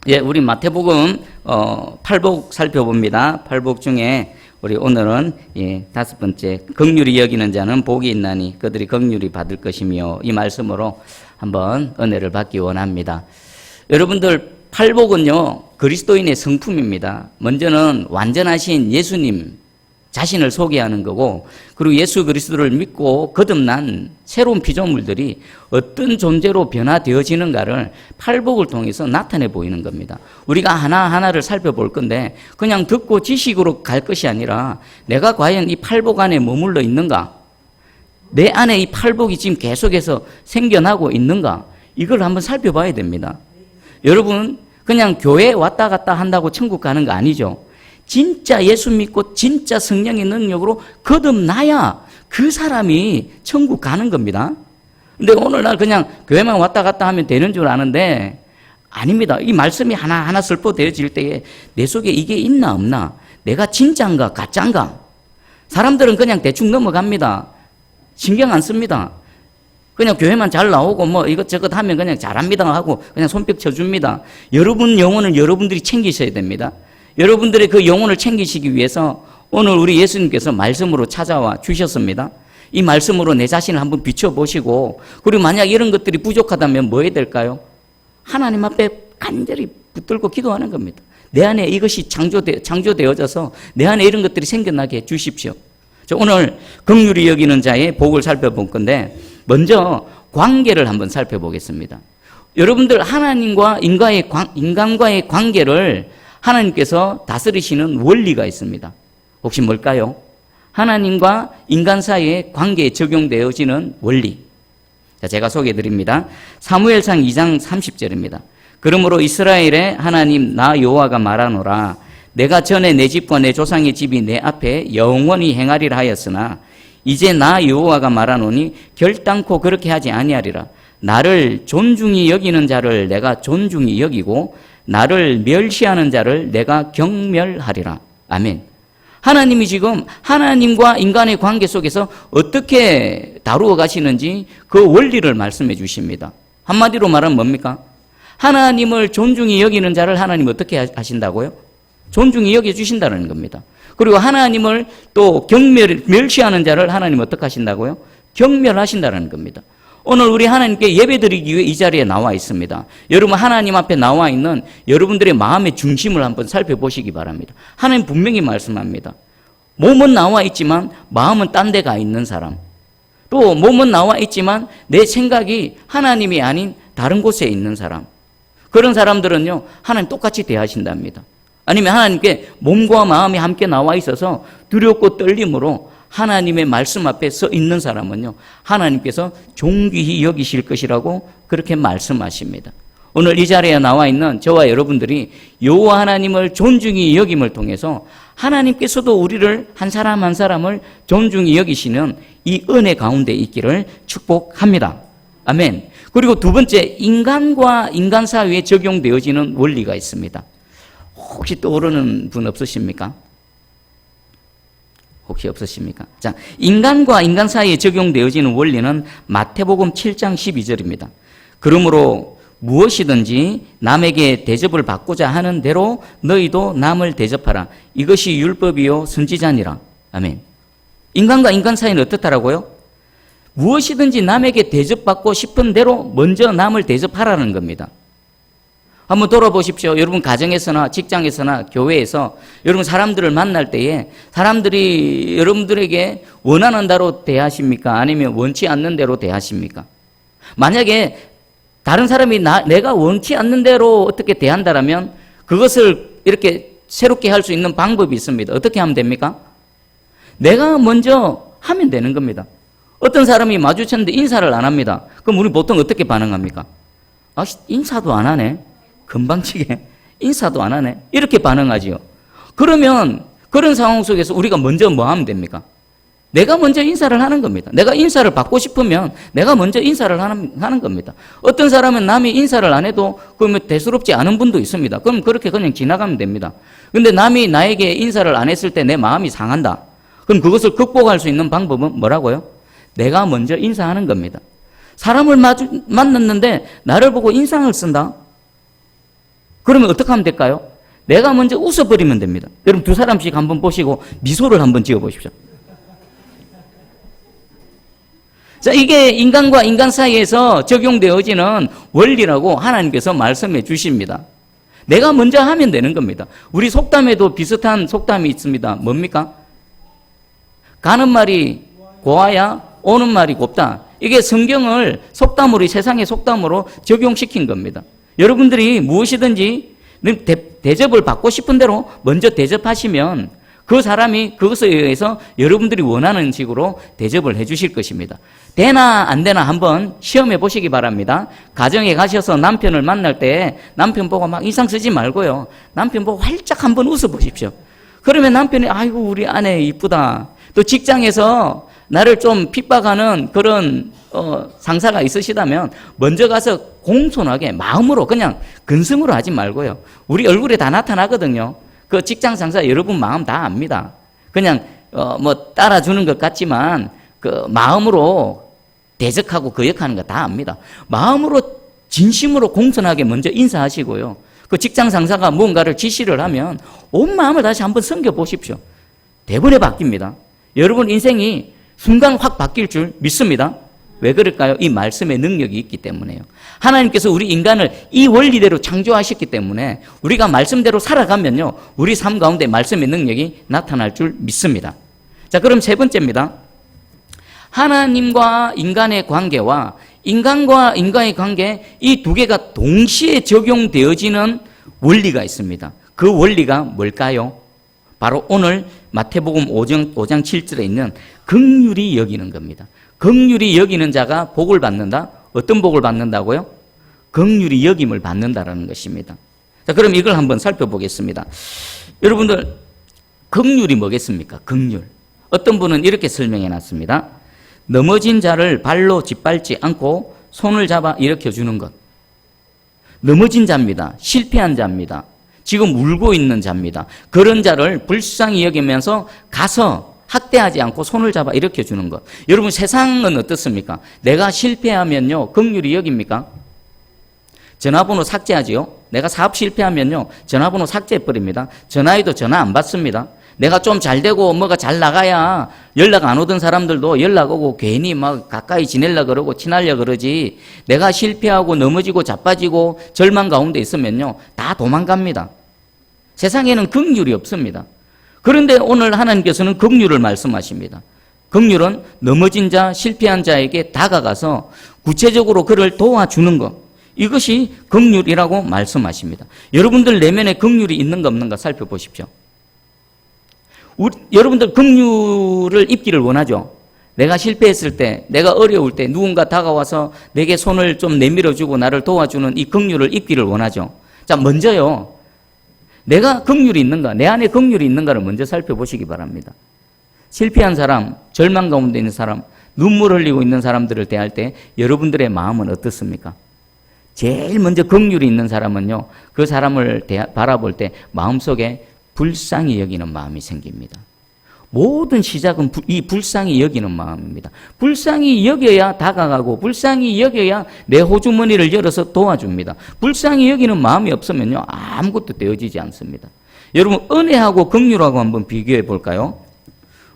예, 우리 마태복음 8복 살펴봅니다. 8복 중에 우리 오늘은 다섯 번째, 긍휼히 여기는 자는 복이 있나니 그들이 긍휼히 받을 것이며, 이 말씀으로 한번 은혜를 받기 원합니다. 여러분들, 8복은요 그리스도인의 성품입니다. 먼저는 완전하신 예수님 자신을 소개하는 거고, 그리고 예수 그리스도를 믿고 거듭난 새로운 피조물들이 어떤 존재로 변화되어지는가를 팔복을 통해서 나타내 보이는 겁니다. 우리가 하나하나를 살펴볼 건데, 그냥 듣고 지식으로 갈 것이 아니라 내가 과연 이 팔복 안에 머물러 있는가, 내 안에 이 팔복이 지금 계속해서 생겨나고 있는가, 이걸 한번 살펴봐야 됩니다. 여러분, 그냥 교회에 왔다 갔다 한다고 천국 가는 거 아니죠. 진짜 예수 믿고 진짜 성령의 능력으로 거듭나야 그 사람이 천국 가는 겁니다. 근데 오늘날 그냥 교회만 왔다 갔다 하면 되는 줄 아는데 아닙니다. 이 말씀이 하나하나 설포되어질 때에 내 속에 이게 있나 없나, 내가 진짜인가 가짜인가, 사람들은 그냥 대충 넘어갑니다. 신경 안 씁니다. 그냥 교회만 잘 나오고 뭐 이것저것 하면 그냥 잘합니다 하고 그냥 손뼉 쳐줍니다. 여러분 영혼을 여러분들이 챙기셔야 됩니다. 여러분들의 그 영혼을 챙기시기 위해서 오늘 우리 예수님께서 말씀으로 찾아와 주셨습니다. 이 말씀으로 내 자신을 한번 비춰보시고, 그리고 만약 이런 것들이 부족하다면 뭐 해야 될까요? 하나님 앞에 간절히 붙들고 기도하는 겁니다. 내 안에 이것이 창조되어져서 내 안에 이런 것들이 생겨나게 해 주십시오. 오늘 긍휼히 여기는 자의 복을 살펴볼 건데, 먼저 관계를 한번 살펴보겠습니다. 여러분들, 하나님과 인간과의 관계를 하나님께서 다스리시는 원리가 있습니다. 혹시 뭘까요? 하나님과 인간 사이의 관계에 적용되어지는 원리. 자, 제가 소개해 드립니다. 사무엘상 2장 30절입니다. 그러므로 이스라엘의 하나님 나 여호와가 말하노라, 내가 전에 내 집과 내 조상의 집이 내 앞에 영원히 행하리라 하였으나 이제 나 여호와가 말하노니 결단코 그렇게 하지 아니하리라. 나를 존중히 여기는 자를 내가 존중히 여기고 나를 멸시하는 자를 내가 경멸하리라. 아멘. 하나님이 지금 하나님과 인간의 관계 속에서 어떻게 다루어 가시는지 그 원리를 말씀해 주십니다. 한마디로 말하면 뭡니까? 하나님을 존중히 여기는 자를 하나님 어떻게 하신다고요? 존중히 여겨주신다는 겁니다. 그리고 하나님을 또 멸시하는 자를 하나님 어떻게 하신다고요? 경멸하신다는 겁니다. 오늘 우리 하나님께 예배드리기 위해 이 자리에 나와 있습니다. 여러분, 하나님 앞에 나와 있는 여러분들의 마음의 중심을 한번 살펴보시기 바랍니다. 하나님 분명히 말씀합니다. 몸은 나와 있지만 마음은 딴 데 가 있는 사람, 또 몸은 나와 있지만 내 생각이 하나님이 아닌 다른 곳에 있는 사람, 그런 사람들은요 하나님 똑같이 대하신답니다. 아니면 하나님께 몸과 마음이 함께 나와 있어서 두렵고 떨림으로 하나님의 말씀 앞에 서 있는 사람은요 하나님께서 존귀히 여기실 것이라고 그렇게 말씀하십니다. 오늘 이 자리에 나와 있는 저와 여러분들이 여호와 하나님을 존중히 여김을 통해서 하나님께서도 우리를 한 사람 한 사람을 존중히 여기시는 이 은혜 가운데 있기를 축복합니다. 아멘. 그리고 두 번째, 인간과 인간 사이에 적용되어지는 원리가 있습니다. 혹시 떠오르는 분 없으십니까? 혹시 없으십니까? 자, 인간과 인간 사이에 적용되어지는 원리는 마태복음 7장 12절입니다. 그러므로 무엇이든지 남에게 대접을 받고자 하는 대로 너희도 남을 대접하라. 이것이 율법이요 선지자니라. 아멘. 인간과 인간 사이는 어떻다라고요? 무엇이든지 남에게 대접받고 싶은 대로 먼저 남을 대접하라는 겁니다. 한번 돌아보십시오. 여러분 가정에서나 직장에서나 교회에서 여러분 사람들을 만날 때에 사람들이 여러분들에게 원하는 대로 대하십니까? 아니면 원치 않는 대로 대하십니까? 만약에 다른 사람이 내가 원치 않는 대로 어떻게 대한다라면 그것을 이렇게 새롭게 할 수 있는 방법이 있습니다. 어떻게 하면 됩니까? 내가 먼저 하면 되는 겁니다. 어떤 사람이 마주쳤는데 인사를 안 합니다. 그럼 우리 보통 어떻게 반응합니까? 아, 인사도 안 하네. 금방치게 인사도 안 하네. 이렇게 반응하지요. 그러면 그런 상황 속에서 우리가 먼저 뭐 하면 됩니까? 내가 먼저 인사를 하는 겁니다. 내가 인사를 받고 싶으면 내가 먼저 인사를 하는 겁니다. 어떤 사람은 남이 인사를 안 해도 그러면 대수롭지 않은 분도 있습니다. 그럼 그렇게 그냥 지나가면 됩니다. 근데 남이 나에게 인사를 안 했을 때 내 마음이 상한다. 그럼 그것을 극복할 수 있는 방법은 뭐라고요? 내가 먼저 인사하는 겁니다. 사람을 만났는데 나를 보고 인상을 쓴다? 그러면 어떻게 하면 될까요? 내가 먼저 웃어버리면 됩니다. 여러분 두 사람씩 한번 보시고 미소를 한번 지어보십시오. 자, 이게 인간과 인간 사이에서 적용되어지는 원리라고 하나님께서 말씀해 주십니다. 내가 먼저 하면 되는 겁니다. 우리 속담에도 비슷한 속담이 있습니다. 뭡니까? 가는 말이 고와야 오는 말이 곱다. 이게 성경을 속담으로, 세상의 속담으로 적용시킨 겁니다. 여러분들이 무엇이든지 대접을 받고 싶은 대로 먼저 대접하시면 그 사람이 그것에 의해서 여러분들이 원하는 식으로 대접을 해 주실 것입니다. 되나 안 되나 한번 시험해 보시기 바랍니다. 가정에 가셔서 남편을 만날 때 남편 보고 막 인상 쓰지 말고요. 남편 보고 활짝 한번 웃어 보십시오. 그러면 남편이 아이고 우리 아내 이쁘다. 또 직장에서 나를 좀 핍박하는 그런 상사가 있으시다면 먼저 가서 공손하게 마음으로 그냥 근성으로 하지 말고요. 우리 얼굴에 다 나타나거든요. 그 직장 상사 여러분 마음 다 압니다. 그냥 뭐 따라주는 것 같지만 그 마음으로 대적하고 거역하는 거 다 압니다. 마음으로 진심으로 공손하게 먼저 인사하시고요. 그 직장 상사가 무언가를 지시를 하면 온 마음을 다시 한번 섬겨 보십시오. 대번에 바뀝니다. 여러분 인생이 순간 확 바뀔 줄 믿습니다. 왜 그럴까요? 이 말씀의 능력이 있기 때문에요. 하나님께서 우리 인간을 이 원리대로 창조하셨기 때문에 우리가 말씀대로 살아가면요, 우리 삶 가운데 말씀의 능력이 나타날 줄 믿습니다. 자, 그럼 세 번째입니다. 하나님과 인간의 관계와 인간과 인간의 관계, 이 두 개가 동시에 적용되어지는 원리가 있습니다. 그 원리가 뭘까요? 바로 오늘 마태복음 5장 7절에 있는 긍휼히 여기는 겁니다. 긍휼히 여기는 자가 복을 받는다. 어떤 복을 받는다고요? 긍휼히 여김을 받는다라는 것입니다. 자, 그럼 이걸 한번 살펴보겠습니다. 여러분들, 긍휼이 뭐겠습니까? 긍휼. 어떤 분은 이렇게 설명해 놨습니다. 넘어진 자를 발로 짓밟지 않고 손을 잡아 일으켜 주는 것. 넘어진 자입니다. 실패한 자입니다. 지금 울고 있는 자입니다. 그런 자를 불쌍히 여기면서 가서 학대하지 않고 손을 잡아 일으켜 주는 것. 여러분 세상은 어떻습니까? 내가 실패하면요, 긍휼히 여깁니까? 전화번호 삭제하지요. 내가 사업 실패하면요, 전화번호 삭제해버립니다. 전화해도 전화 안 받습니다. 내가 좀 잘 되고 뭐가 잘 나가야 연락 안 오던 사람들도 연락 오고 괜히 막 가까이 지내려고 그러고 친하려고 그러지, 내가 실패하고 넘어지고 자빠지고 절망 가운데 있으면요, 다 도망갑니다. 세상에는 긍휼이 없습니다. 그런데 오늘 하나님께서는 긍휼을 말씀하십니다. 긍휼은 넘어진 자, 실패한 자에게 다가가서 구체적으로 그를 도와주는 것, 이것이 긍휼이라고 말씀하십니다. 여러분들 내면에 긍휼이 있는가 없는가 살펴보십시오. 여러분들 긍휼을 입기를 원하죠. 내가 실패했을 때, 내가 어려울 때 누군가 다가와서 내게 손을 좀 내밀어주고 나를 도와주는 이 긍휼을 입기를 원하죠. 자, 먼저요, 내가 긍휼이 있는가, 내 안에 긍휼이 있는가를 먼저 살펴보시기 바랍니다. 실패한 사람, 절망 가운데 있는 사람, 눈물 흘리고 있는 사람들을 대할 때 여러분들의 마음은 어떻습니까? 제일 먼저 긍휼이 있는 사람은요, 그 사람을 바라볼 때 마음속에 불쌍히 여기는 마음이 생깁니다. 모든 시작은 이 불쌍히 여기는 마음입니다. 불쌍히 여겨야 다가가고, 불쌍히 여겨야 내 호주머니를 열어서 도와줍니다. 불쌍히 여기는 마음이 없으면요, 아무것도 되어지지 않습니다. 여러분, 은혜하고 긍휼하고 한번 비교해 볼까요?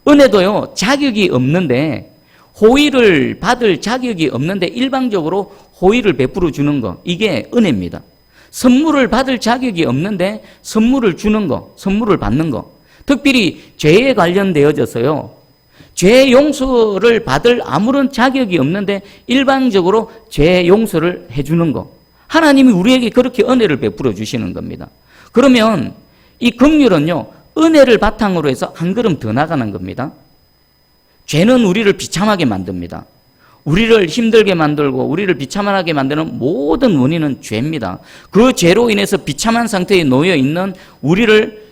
은혜도요, 자격이 없는데, 호의를 받을 자격이 없는데 일방적으로 호의를 베풀어 주는 거, 이게 은혜입니다. 선물을 받을 자격이 없는데 선물을 주는 거, 선물을 받는 거, 특별히 죄에 관련되어져서요, 죄 용서를 받을 아무런 자격이 없는데 일방적으로 죄 용서를 해주는 거, 하나님이 우리에게 그렇게 은혜를 베풀어 주시는 겁니다. 그러면 이 긍휼은요, 은혜를 바탕으로 해서 한 걸음 더 나가는 겁니다. 죄는 우리를 비참하게 만듭니다. 우리를 힘들게 만들고 우리를 비참하게 만드는 모든 원인은 죄입니다. 그 죄로 인해서 비참한 상태에 놓여 있는 우리를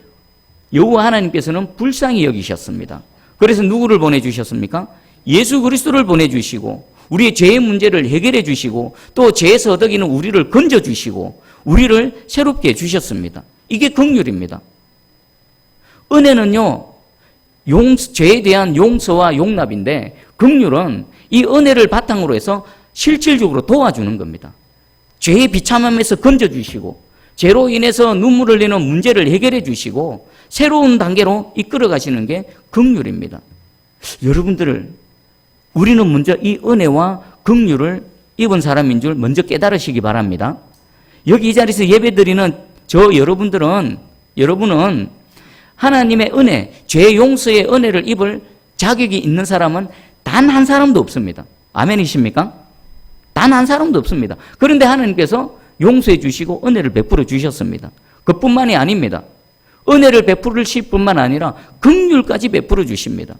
여호와 하나님께서는 불쌍히 여기셨습니다. 그래서 누구를 보내주셨습니까? 예수 그리스도를 보내주시고 우리의 죄의 문제를 해결해 주시고 또 죄에서 얻어기는 우리를 건져주시고 우리를 새롭게 해주셨습니다. 이게 긍휼입니다. 은혜는요, 죄에 대한 용서와 용납인데, 긍휼은 이 은혜를 바탕으로 해서 실질적으로 도와주는 겁니다. 죄의 비참함에서 건져주시고 죄로 인해서 눈물을 흘리는 문제를 해결해 주시고 새로운 단계로 이끌어 가시는 게 긍휼입니다. 여러분들, 우리는 먼저 이 은혜와 긍휼을 입은 사람인 줄 먼저 깨달으시기 바랍니다. 여기 이 자리에서 예배드리는 여러분은 하나님의 은혜, 죄 용서의 은혜를 입을 자격이 있는 사람은 단 한 사람도 없습니다. 아멘이십니까? 단 한 사람도 없습니다. 그런데 하나님께서 용서해 주시고 은혜를 베풀어 주셨습니다. 그뿐만이 아닙니다. 은혜를 베풀으실 뿐만 아니라 긍휼까지 베풀어 주십니다.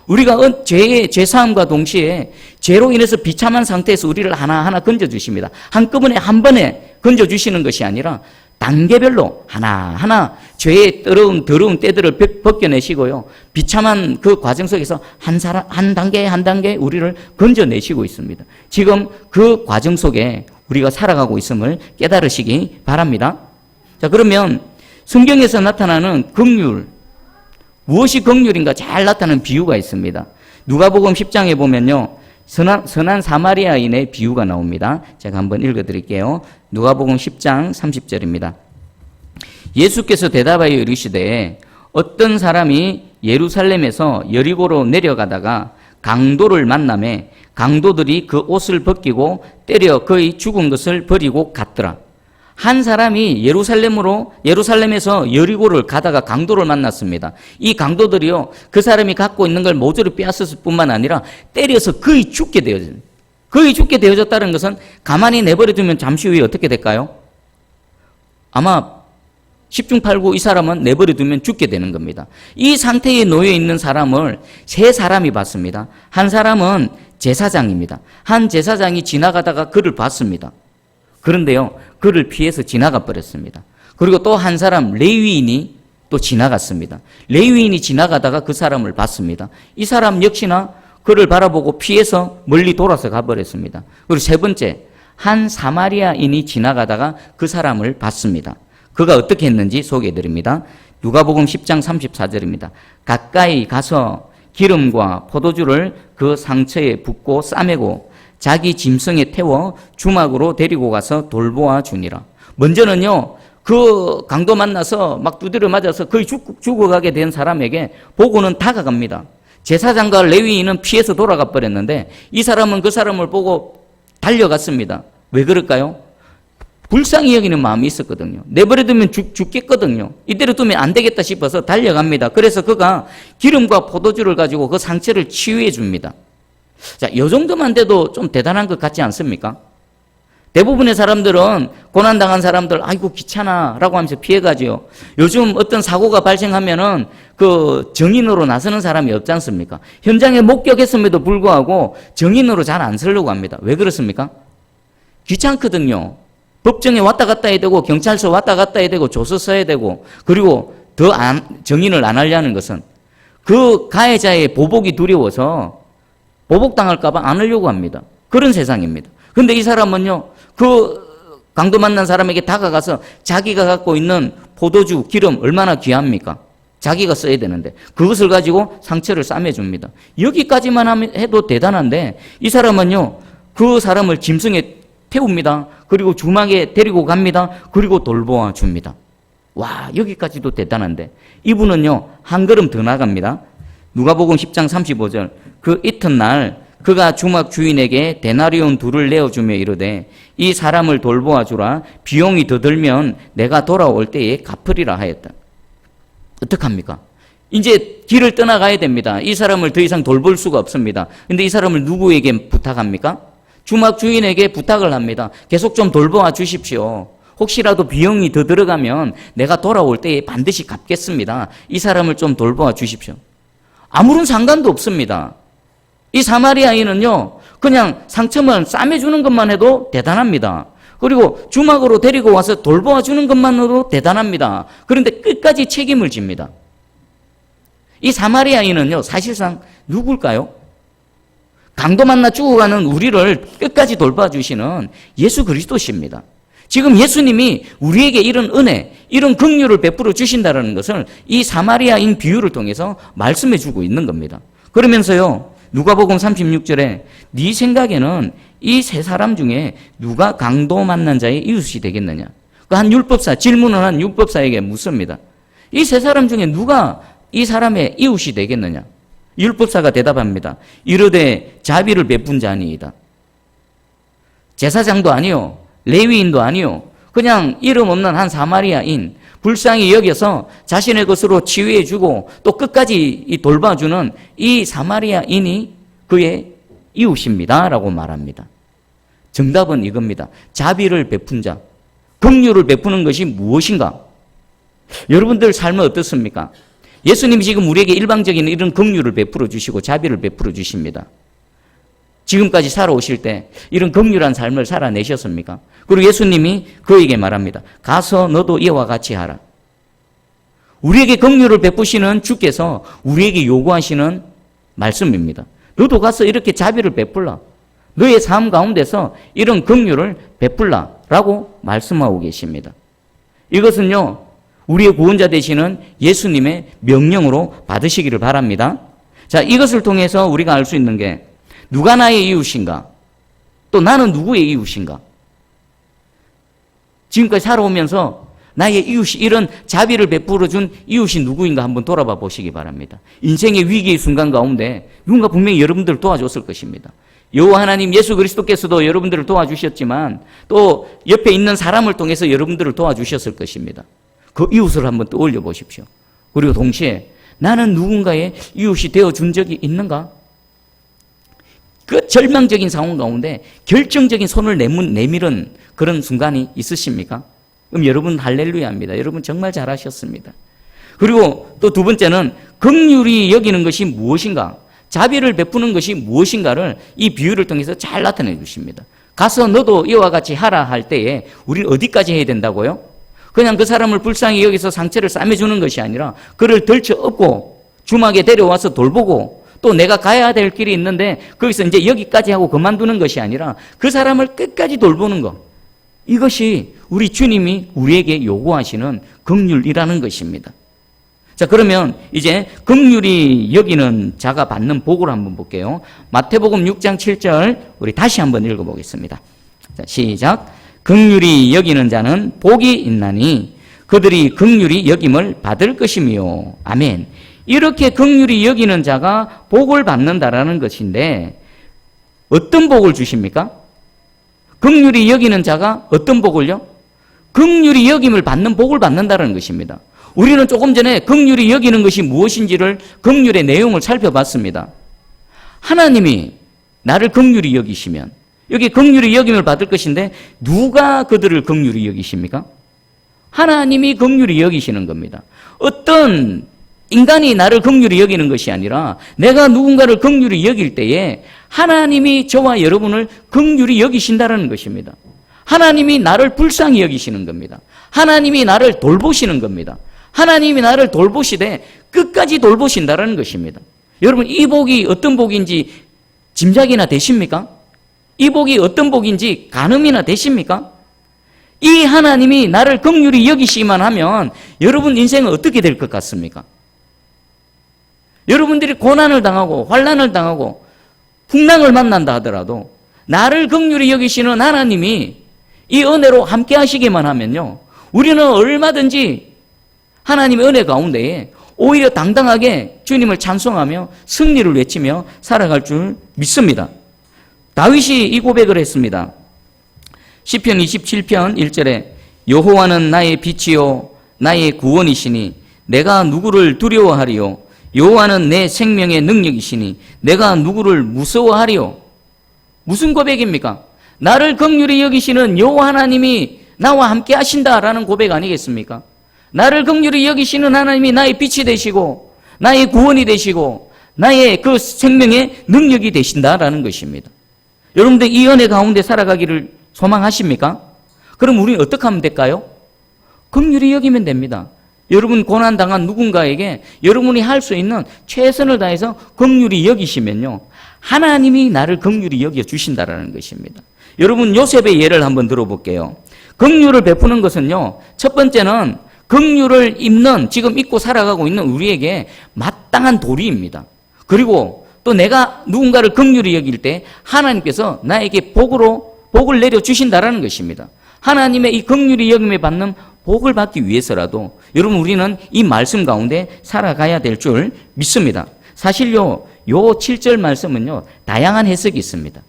우리가 죄사함과 동시에 죄로 인해서 비참한 상태에서 우리를 하나하나 건져주십니다. 한꺼번에 한 번에 건져주시는 것이 아니라 단계별로 하나하나 죄의 더러운 때들을 벗겨내시고요. 비참한 그 과정 속에서 한 단계 우리를 건져내시고 있습니다. 지금 그 과정 속에 우리가 살아가고 있음을 깨달으시기 바랍니다. 자, 그러면 성경에서 나타나는 긍휼, 무엇이 긍휼인가 잘 나타나는 비유가 있습니다. 누가복음 10장에 보면요, 선한 사마리아인의 비유가 나옵니다. 제가 한번 읽어드릴게요. 누가복음 10장 30절입니다. 예수께서 대답하여 이르시되 어떤 사람이 예루살렘에서 여리고로 내려가다가 강도를 만나매 강도들이 그 옷을 벗기고 때려 그의 죽은 것을 버리고 갔더라. 한 사람이 예루살렘에서 여리고를 가다가 강도를 만났습니다. 이 강도들이요, 그 사람이 갖고 있는 걸 모조리 빼앗았을 뿐만 아니라 때려서 거의 죽게 되어졌다는 것은 가만히 내버려두면 잠시 후에 어떻게 될까요? 아마 10중 8구 이 사람은 내버려두면 죽게 되는 겁니다. 이 상태에 놓여 있는 사람을 세 사람이 봤습니다. 한 사람은 제사장입니다. 한 제사장이 지나가다가 그를 봤습니다. 그런데요, 그를 피해서 지나가 버렸습니다. 그리고 또 한 사람 레위인이 또 지나갔습니다. 레위인이 지나가다가 그 사람을 봤습니다. 이 사람 역시나 그를 바라보고 피해서 멀리 돌아서 가버렸습니다. 그리고 세 번째, 한 사마리아인이 지나가다가 그 사람을 봤습니다. 그가 어떻게 했는지 소개해드립니다. 누가복음 10장 34절입니다. 가까이 가서 기름과 포도주를 그 상처에 붓고 싸매고 자기 짐승에 태워 주막으로 데리고 가서 돌보아 주니라. 먼저는요, 그 강도 만나서 막 두드려 맞아서 거의 죽어가게 된 사람에게 보고는 다가갑니다. 제사장과 레위인은 피해서 돌아가 버렸는데 이 사람은 그 사람을 보고 달려갔습니다. 왜 그럴까요? 불쌍히 여기는 마음이 있었거든요. 내버려두면 죽겠거든요. 이대로 두면 안 되겠다 싶어서 달려갑니다. 그래서 그가 기름과 포도주를 가지고 그 상처를 치유해 줍니다. 자, 이 정도만 돼도 좀 대단한 것 같지 않습니까? 대부분의 사람들은 고난당한 사람들, 아이고 귀찮아 라고 하면서 피해가지요. 요즘 어떤 사고가 발생하면은 그 정인으로 나서는 사람이 없지 않습니까? 현장에 목격했음에도 불구하고 정인으로 잘 안 서려고 합니다. 왜 그렇습니까? 귀찮거든요. 법정에 왔다 갔다 해야 되고 경찰서 왔다 갔다 해야 되고 조서 써야 되고, 그리고 정인을 안 하려는 것은 그 가해자의 보복이 두려워서 보복당할까 봐 안 하려고 합니다. 그런 세상입니다. 근데 이 사람은요, 그 강도 만난 사람에게 다가가서 자기가 갖고 있는 포도주, 기름 얼마나 귀합니까? 자기가 써야 되는데 그것을 가지고 상처를 싸매줍니다. 여기까지만 해도 대단한데 이 사람은요, 그 사람을 짐승에 태웁니다. 그리고 주막에 데리고 갑니다. 그리고 돌보아 줍니다. 와, 여기까지도 대단한데 이분은요, 한 걸음 더 나갑니다. 누가복음 10장 35절. 그 이튿날 그가 주막 주인에게 데나리온 2를 내어주며 이르되 이 사람을 돌보아 주라. 비용이 더 들면 내가 돌아올 때에 갚으리라 하였다. 어떡합니까? 이제 길을 떠나가야 됩니다. 이 사람을 더 이상 돌볼 수가 없습니다. 근데 이 사람을 누구에게 부탁합니까? 주막 주인에게 부탁을 합니다. 계속 좀 돌보아 주십시오. 혹시라도 비용이 더 들어가면 내가 돌아올 때에 반드시 갚겠습니다. 이 사람을 좀 돌보아 주십시오. 아무런 상관도 없습니다. 이 사마리아인은요, 그냥 상처만 싸매주는 것만 해도 대단합니다. 그리고 주막으로 데리고 와서 돌보아 주는 것만으로도 대단합니다. 그런데 끝까지 책임을 집니다. 이 사마리아인은요, 사실상 누굴까요? 강도 만나 죽어가는 우리를 끝까지 돌봐 주시는 예수 그리스도십니다. 지금 예수님이 우리에게 이런 은혜, 이런 긍휼을 베풀어 주신다는 것을 이 사마리아인 비유를 통해서 말씀해 주고 있는 겁니다. 그러면서요, 누가복음 36절에 네 생각에는 이 세 사람 중에 누가 강도 만난 자의 이웃이 되겠느냐? 그 한 율법사, 질문을 한 율법사에게 묻습니다. 이 세 사람 중에 누가 이 사람의 이웃이 되겠느냐? 율법사가 대답합니다. 이르되 자비를 베푼 자니이다. 제사장도 아니요, 레위인도 아니요, 그냥 이름 없는 한 사마리아인, 불쌍히 여겨서 자신의 것으로 치유해주고 또 끝까지 돌봐주는 이 사마리아인이 그의 이웃입니다 라고 말합니다. 정답은 이겁니다. 자비를 베푼 자, 긍휼을 베푸는 것이 무엇인가? 여러분들 삶은 어떻습니까? 예수님이 지금 우리에게 일방적인 이런 긍휼을 베풀어 주시고 자비를 베풀어 주십니다. 지금까지 살아오실 때 이런 긍휼한 삶을 살아내셨습니까? 그리고 예수님이 그에게 말합니다. 가서 너도 이와 같이 하라. 우리에게 긍휼을 베푸시는 주께서 우리에게 요구하시는 말씀입니다. 너도 가서 이렇게 자비를 베풀라. 너의 삶 가운데서 이런 긍휼을 베풀라라고 말씀하고 계십니다. 이것은요, 우리의 구원자 되시는 예수님의 명령으로 받으시기를 바랍니다. 자, 이것을 통해서 우리가 알 수 있는 게 누가 나의 이웃인가? 또 나는 누구의 이웃인가? 지금까지 살아오면서 나의 이웃이 이런 자비를 베풀어 준 이웃이 누구인가 한번 돌아봐 보시기 바랍니다. 인생의 위기의 순간 가운데 누군가 분명히 여러분들을 도와줬을 것입니다. 여호와 하나님 예수 그리스도께서도 여러분들을 도와주셨지만 또 옆에 있는 사람을 통해서 여러분들을 도와주셨을 것입니다. 그 이웃을 한번 떠올려 보십시오. 그리고 동시에 나는 누군가의 이웃이 되어준 적이 있는가? 그 절망적인 상황 가운데 결정적인 손을 내밀은 그런 순간이 있으십니까? 그럼 여러분 할렐루야입니다. 여러분 정말 잘하셨습니다. 그리고 또 두 번째는 긍휼히 여기는 것이 무엇인가? 자비를 베푸는 것이 무엇인가를 이 비유를 통해서 잘 나타내 주십니다. 가서 너도 이와 같이 하라 할 때에 우리는 어디까지 해야 된다고요? 그냥 그 사람을 불쌍히 여기서 상처를 싸매주는 것이 아니라 그를 들쳐 업고 주막에 데려와서 돌보고 또 내가 가야 될 길이 있는데 거기서 이제 여기까지 하고 그만두는 것이 아니라 그 사람을 끝까지 돌보는 것. 이것이 우리 주님이 우리에게 요구하시는 긍휼이라는 것입니다. 자, 그러면 이제 긍휼히 여기는 자가 받는 복을 한번 볼게요. 마태복음 6장 7절 우리 다시 한번 읽어보겠습니다. 자, 시작. 긍휼히 여기는 자는 복이 있나니 그들이 긍휼히 여김을 받을 것이며. 아멘. 이렇게 긍휼히 여기는 자가 복을 받는다라는 것인데 어떤 복을 주십니까? 긍휼히 여기는 자가 어떤 복을요? 긍휼히 여김을 받는 복을 받는다는 것입니다. 우리는 조금 전에 긍휼히 여기는 것이 무엇인지를 긍휼의 내용을 살펴봤습니다. 하나님이 나를 긍휼히 여기시면 여기 긍휼히 여김을 받을 것인데 누가 그들을 긍휼히 여기십니까? 하나님이 긍휼히 여기시는 겁니다. 어떤 인간이 나를 긍휼히 여기는 것이 아니라 내가 누군가를 긍휼히 여길 때에 하나님이 저와 여러분을 긍휼히 여기신다는 것입니다. 하나님이 나를 불쌍히 여기시는 겁니다. 하나님이 나를 돌보시는 겁니다. 하나님이 나를 돌보시되 끝까지 돌보신다는 것입니다. 여러분, 이 복이 어떤 복인지 짐작이나 되십니까? 이 복이 어떤 복인지 가늠이나 되십니까? 이 하나님이 나를 긍휼히 여기시기만 하면 여러분 인생은 어떻게 될 것 같습니까? 여러분들이 고난을 당하고 환난을 당하고 풍랑을 만난다 하더라도 나를 긍휼히 여기시는 하나님이 이 은혜로 함께 하시기만 하면요, 우리는 얼마든지 하나님의 은혜 가운데에 오히려 당당하게 주님을 찬송하며 승리를 외치며 살아갈 줄 믿습니다. 다윗이 이 고백을 했습니다. 시편 27편 1절에 여호와는 나의 빛이요 나의 구원이시니 내가 누구를 두려워하리요 여호와는 내 생명의 능력이시니 내가 누구를 무서워하리요. 무슨 고백입니까? 나를 긍휼히 여기시는 여호와 하나님이 나와 함께 하신다라는 고백 아니겠습니까? 나를 긍휼히 여기시는 하나님이 나의 빛이 되시고 나의 구원이 되시고 나의 그 생명의 능력이 되신다라는 것입니다. 여러분들 이 은혜 가운데 살아가기를 소망하십니까? 그럼 우리는 어떻게 하면 될까요? 긍휼히 여기면 됩니다. 여러분 고난당한 누군가에게 여러분이 할 수 있는 최선을 다해서 긍휼히 여기시면요, 하나님이 나를 긍휼히 여겨주신다라는 것입니다. 여러분 요셉의 예를 한번 들어볼게요. 긍휼을 베푸는 것은요, 첫 번째는 긍휼을 입는, 지금 입고 살아가고 있는 우리에게 마땅한 도리입니다. 그리고 또 내가 누군가를 긍휼히 여길 때 하나님께서 나에게 복을 내려주신다라는 것입니다. 하나님의 이 긍휼히 여김에 받는 복을 받기 위해서라도 여러분 우리는 이 말씀 가운데 살아가야 될 줄 믿습니다. 사실요, 요 7절 말씀은요, 다양한 해석이 있습니다.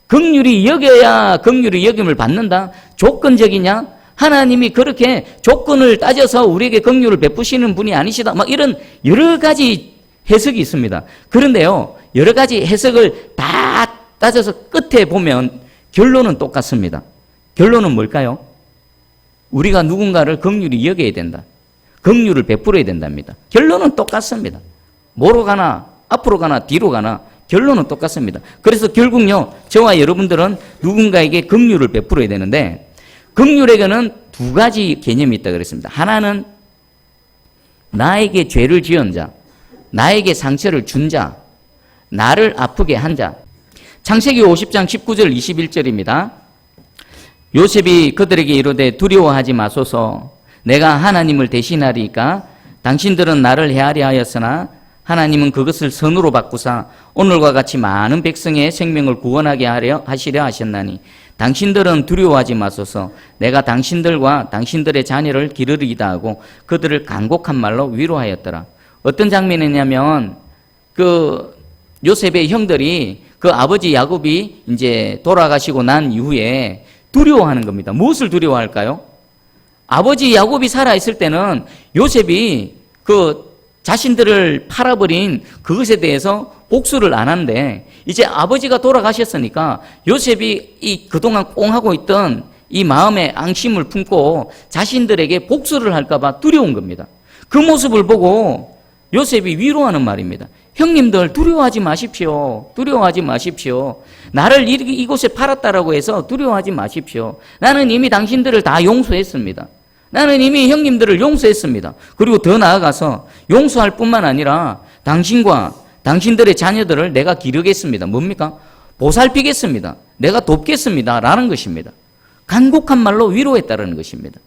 긍휼히 여겨야 긍휼히 여김을 받는다? 조건적이냐? 하나님이 그렇게 조건을 따져서 우리에게 긍휼을 베푸시는 분이 아니시다. 막 이런 여러 가지 해석이 있습니다. 그런데요, 여러 가지 해석을 다 따져서 끝에 보면 결론은 똑같습니다. 결론은 뭘까요? 우리가 누군가를 긍휼히 여겨야 된다. 긍휼을 베풀어야 된답니다. 결론은 똑같습니다. 뭐로 가나 앞으로 가나 뒤로 가나 결론은 똑같습니다. 그래서 결국요, 저와 여러분들은 누군가에게 긍휼을 베풀어야 되는데 긍휼에게는 두 가지 개념이 있다고 그랬습니다. 하나는 나에게 죄를 지은 자, 나에게 상처를 준 자, 나를 아프게 한 자. 창세기 50장 19절 21절입니다. 요셉이 그들에게 이르되 두려워하지 마소서, 내가 하나님을 대신하리까 당신들은 나를 헤아려 하였으나 하나님은 그것을 선으로 바꾸사 오늘과 같이 많은 백성의 생명을 구원하게 하시려 하셨나니 당신들은 두려워하지 마소서, 내가 당신들과 당신들의 자녀를 기르리이다 하고 그들을 간곡한 말로 위로하였더라. 어떤 장면이냐면 그 요셉의 형들이 그 아버지 야곱이 이제 돌아가시고 난 이후에 두려워하는 겁니다. 무엇을 두려워할까요? 아버지 야곱이 살아있을 때는 요셉이 그 자신들을 팔아버린 그것에 대해서 복수를 안 한데 이제 아버지가 돌아가셨으니까 요셉이 이 그동안 꽁하고 있던 이 마음의 앙심을 품고 자신들에게 복수를 할까봐 두려운 겁니다. 그 모습을 보고 요셉이 위로하는 말입니다. 형님들 두려워하지 마십시오. 두려워하지 마십시오. 나를 이곳에 팔았다라고 해서 두려워하지 마십시오. 나는 이미 당신들을 다 용서했습니다. 나는 이미 형님들을 용서했습니다. 그리고 더 나아가서 용서할 뿐만 아니라 당신과 당신들의 자녀들을 내가 기르겠습니다. 뭡니까? 보살피겠습니다. 내가 돕겠습니다. 라는 것입니다. 간곡한 말로 위로했다는 것입니다.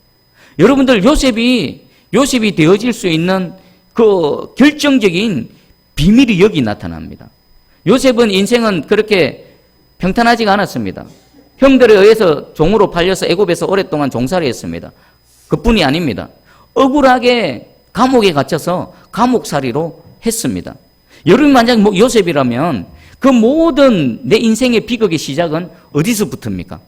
여러분들 요셉이 되어질 수 있는 그 결정적인 비밀이 여기 나타납니다. 요셉은 인생은 그렇게 평탄하지가 않았습니다. 형들에 의해서 종으로 팔려서 애굽에서 오랫동안 종살이 했습니다. 그뿐이 아닙니다. 억울하게 감옥에 갇혀서 감옥살이로 했습니다. 여러분 만약 요셉이라면 그 모든 내 인생의 비극의 시작은 어디서부터입니까?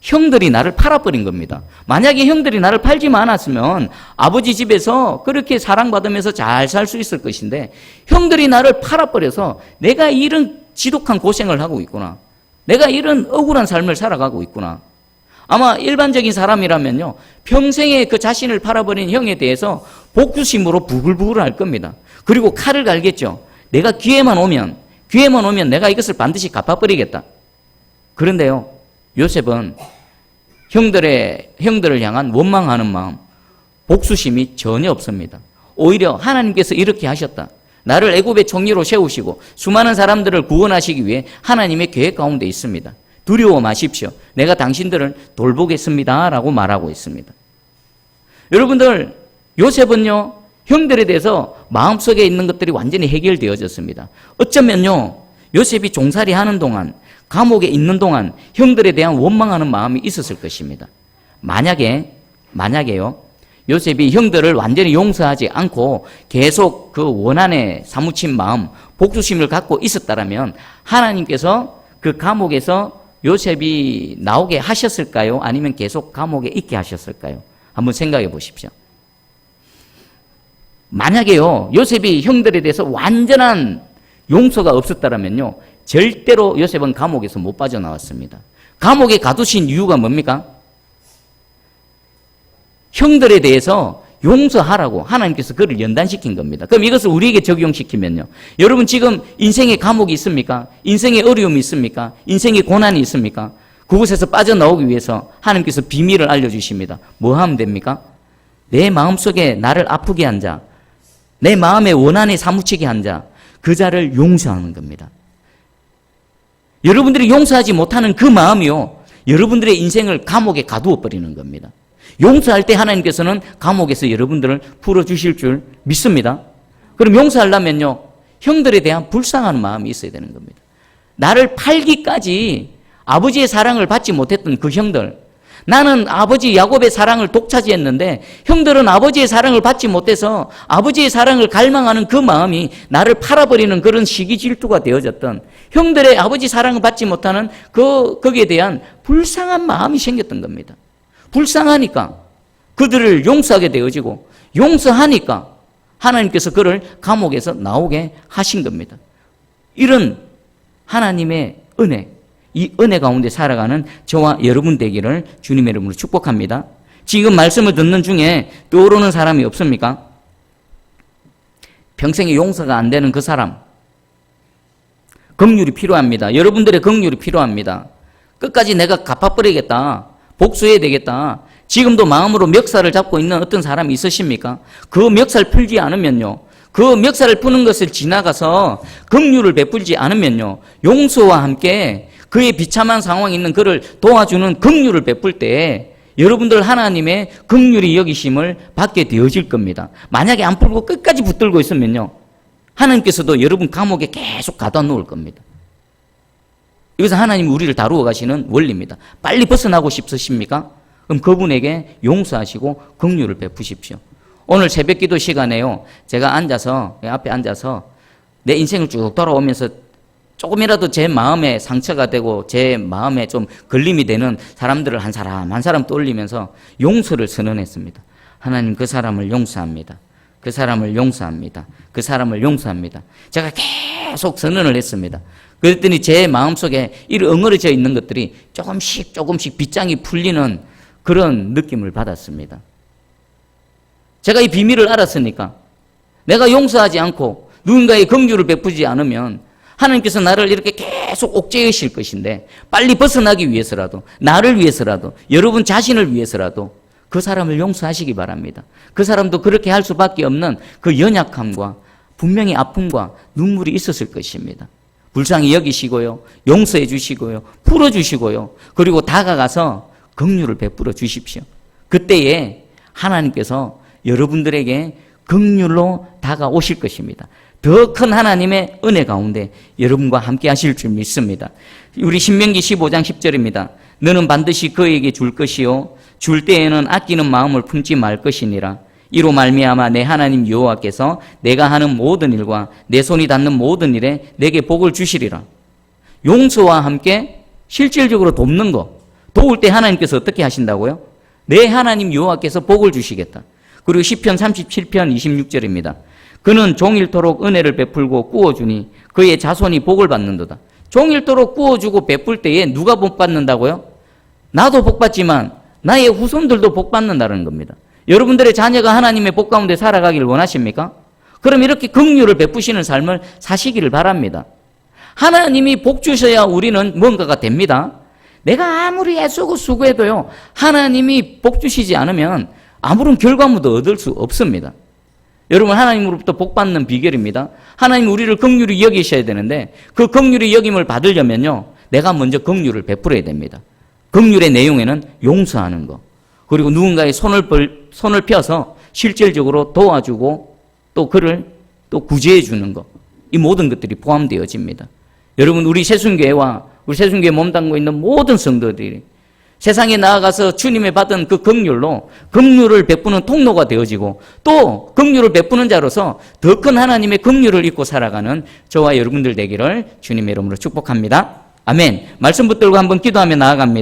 형들이 나를 팔아버린 겁니다. 만약에 형들이 나를 팔지만 않았으면 아버지 집에서 그렇게 사랑받으면서 잘 살 수 있을 것인데 형들이 나를 팔아버려서 내가 이런 지독한 고생을 하고 있구나. 내가 이런 억울한 삶을 살아가고 있구나. 아마 일반적인 사람이라면요, 평생에 그 자신을 팔아버린 형에 대해서 복수심으로 부글부글 할 겁니다. 그리고 칼을 갈겠죠. 내가 기회만 오면 내가 이것을 반드시 갚아버리겠다. 그런데요, 요셉은 형들을 향한 원망하는 마음, 복수심이 전혀 없습니다. 오히려 하나님께서 이렇게 하셨다. 나를 애굽의 총리로 세우시고 수많은 사람들을 구원하시기 위해 하나님의 계획 가운데 있습니다. 두려워 마십시오. 내가 당신들을 돌보겠습니다. 라고 말하고 있습니다. 여러분들, 요셉은요, 형들에 대해서 마음속에 있는 것들이 완전히 해결되어졌습니다. 어쩌면요, 요셉이 종살이 하는 동안, 감옥에 있는 동안 형들에 대한 원망하는 마음이 있었을 것입니다. 만약에요, 요셉이 형들을 완전히 용서하지 않고 계속 그 원한에 사무친 마음, 복수심을 갖고 있었다면 하나님께서 그 감옥에서 요셉이 나오게 하셨을까요? 아니면 계속 감옥에 있게 하셨을까요? 한번 생각해 보십시오. 만약에요, 요셉이 형들에 대해서 완전한 용서가 없었다면요, 절대로 요셉은 감옥에서 못 빠져나왔습니다. 감옥에 가두신 이유가 뭡니까? 형들에 대해서 용서하라고 하나님께서 그를 연단시킨 겁니다. 그럼 이것을 우리에게 적용시키면요, 여러분 지금 인생의 감옥이 있습니까? 인생의 어려움이 있습니까? 인생의 고난이 있습니까? 그곳에서 빠져나오기 위해서 하나님께서 비밀을 알려주십니다. 뭐 하면 됩니까? 내 마음속에 나를 아프게 한 자, 내 마음에 원한에 사무치게 한 자, 그 자를 용서하는 겁니다. 여러분들이 용서하지 못하는 그 마음이요, 여러분들의 인생을 감옥에 가두어 버리는 겁니다. 용서할 때 하나님께서는 감옥에서 여러분들을 풀어주실 줄 믿습니다. 그럼 용서하려면요, 형들에 대한 불쌍한 마음이 있어야 되는 겁니다. 나를 팔기까지 아버지의 사랑을 받지 못했던 그 형들, 나는 아버지 야곱의 사랑을 독차지했는데 형들은 아버지의 사랑을 받지 못해서 아버지의 사랑을 갈망하는 그 마음이 나를 팔아버리는 그런 시기 질투가 되어졌던, 형들의 아버지 사랑을 받지 못하는 거기에 대한 불쌍한 마음이 생겼던 겁니다. 불쌍하니까 그들을 용서하게 되어지고, 용서하니까 하나님께서 그를 감옥에서 나오게 하신 겁니다. 이런 하나님의 은혜, 이 은혜 가운데 살아가는 저와 여러분 되기를 주님의 이름으로 축복합니다. 지금 말씀을 듣는 중에 떠오르는 사람이 없습니까? 평생에 용서가 안 되는 그 사람, 긍휼이 필요합니다. 여러분들의 긍휼이 필요합니다. 끝까지 내가 갚아버리겠다, 복수해야 되겠다, 지금도 마음으로 멱살을 잡고 있는 어떤 사람이 있으십니까? 그 멱살 풀지 않으면요, 그 멱살을 푸는 것을 지나가서 긍휼을 베풀지 않으면요, 용서와 함께 그의 비참한 상황에 있는 그를 도와주는 긍휼을 베풀 때 여러분들 하나님의 긍휼이 여기심을 받게 되어질 겁니다. 만약에 안 풀고 끝까지 붙들고 있으면요, 하나님께서도 여러분 감옥에 계속 가둬 놓을 겁니다. 이것은 하나님이 우리를 다루어 가시는 원리입니다. 빨리 벗어나고 싶으십니까? 그럼 그분에게 용서하시고 긍휼을 베푸십시오. 오늘 새벽 기도 시간에요, 제가 앞에 앉아서 내 인생을 쭉 돌아오면서 조금이라도 제 마음에 상처가 되고 제 마음에 좀 걸림이 되는 사람들을 한 사람 한 사람 떠올리면서 용서를 선언했습니다. 하나님, 그 사람을 용서합니다. 그 사람을 용서합니다. 그 사람을 용서합니다. 제가 계속 선언을 했습니다. 그랬더니 제 마음속에 이 엉어려져 있는 것들이 조금씩 빗장이 풀리는 그런 느낌을 받았습니다. 제가 이 비밀을 알았으니까, 내가 용서하지 않고 누군가의 긍휼을 베푸지 않으면 하나님께서 나를 이렇게 계속 옥죄이실 것인데, 빨리 벗어나기 위해서라도, 나를 위해서라도, 여러분 자신을 위해서라도 그 사람을 용서하시기 바랍니다. 그 사람도 그렇게 할 수밖에 없는 그 연약함과 분명히 아픔과 눈물이 있었을 것입니다. 불쌍히 여기시고요, 용서해 주시고요, 풀어주시고요, 그리고 다가가서 긍휼을 베풀어 주십시오. 그때에 하나님께서 여러분들에게 긍휼로 다가오실 것입니다. 더 큰 하나님의 은혜 가운데 여러분과 함께 하실 줄 믿습니다. 우리 신명기 15장 10절입니다. 너는 반드시 그에게 줄 것이요 줄 때에는 아끼는 마음을 품지 말 것이니라. 이로 말미암아 내 하나님 여호와께서 내가 하는 모든 일과 내 손이 닿는 모든 일에 내게 복을 주시리라. 용서와 함께 실질적으로 돕는 거, 도울 때 하나님께서 어떻게 하신다고요? 내 하나님 여호와께서 복을 주시겠다. 그리고 시편 37편 26절입니다. 그는 종일토록 은혜를 베풀고 꾸어주니 그의 자손이 복을 받는도다. 종일토록 꾸어주고 베풀 때에 누가 복 받는다고요? 나도 복 받지만 나의 후손들도 복 받는다는 겁니다. 여러분들의 자녀가 하나님의 복 가운데 살아가기를 원하십니까? 그럼 이렇게 긍휼을 베푸시는 삶을 사시기를 바랍니다. 하나님이 복 주셔야 우리는 뭔가가 됩니다. 내가 아무리 애쓰고 수고해도요, 하나님이 복 주시지 않으면 아무런 결과물도 얻을 수 없습니다. 여러분, 하나님으로부터 복 받는 비결입니다. 하나님 우리를 긍휼히 여기셔야 되는데, 그 긍휼히 여김을 받으려면요, 내가 먼저 긍휼을 베풀어야 됩니다. 긍휼의 내용에는 용서하는 거, 그리고 누군가의 손을 펴서 실질적으로 도와주고 또 그를 또 구제해 주는 거, 이 모든 것들이 포함되어집니다. 여러분, 우리 새순교회와 우리 새순교회에 몸담고 있는 모든 성도들이 세상에 나아가서 주님의 받은 그 긍휼로 긍휼을 베푸는 통로가 되어지고, 또 긍휼을 베푸는 자로서 더 큰 하나님의 긍휼을 입고 살아가는 저와 여러분들 되기를 주님의 이름으로 축복합니다. 아멘. 말씀 붙들고 한번 기도하며 나아갑니다.